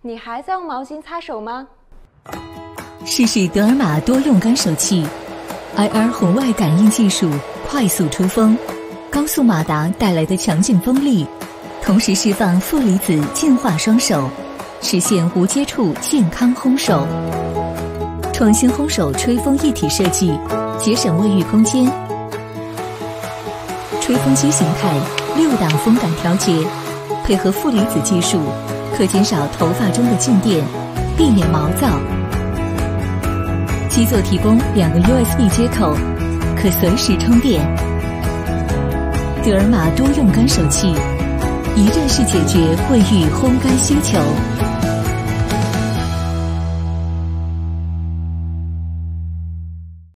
你还在用毛巾擦手吗？试试德尔玛多用干手器 ，IR 红外感应技术快速出风，高速马达带来的强劲风力，同时释放负离子净化双手，实现无接触健康烘手。创新烘手吹风一体设计，节省卫浴空间。吹风机形态6档风感调节，配合负离子技术，可减少头发中的静电，避免毛躁。机座提供2个 USB 接口，可随时充电。德尔玛多用干手器，一站式解决卫浴烘干需求。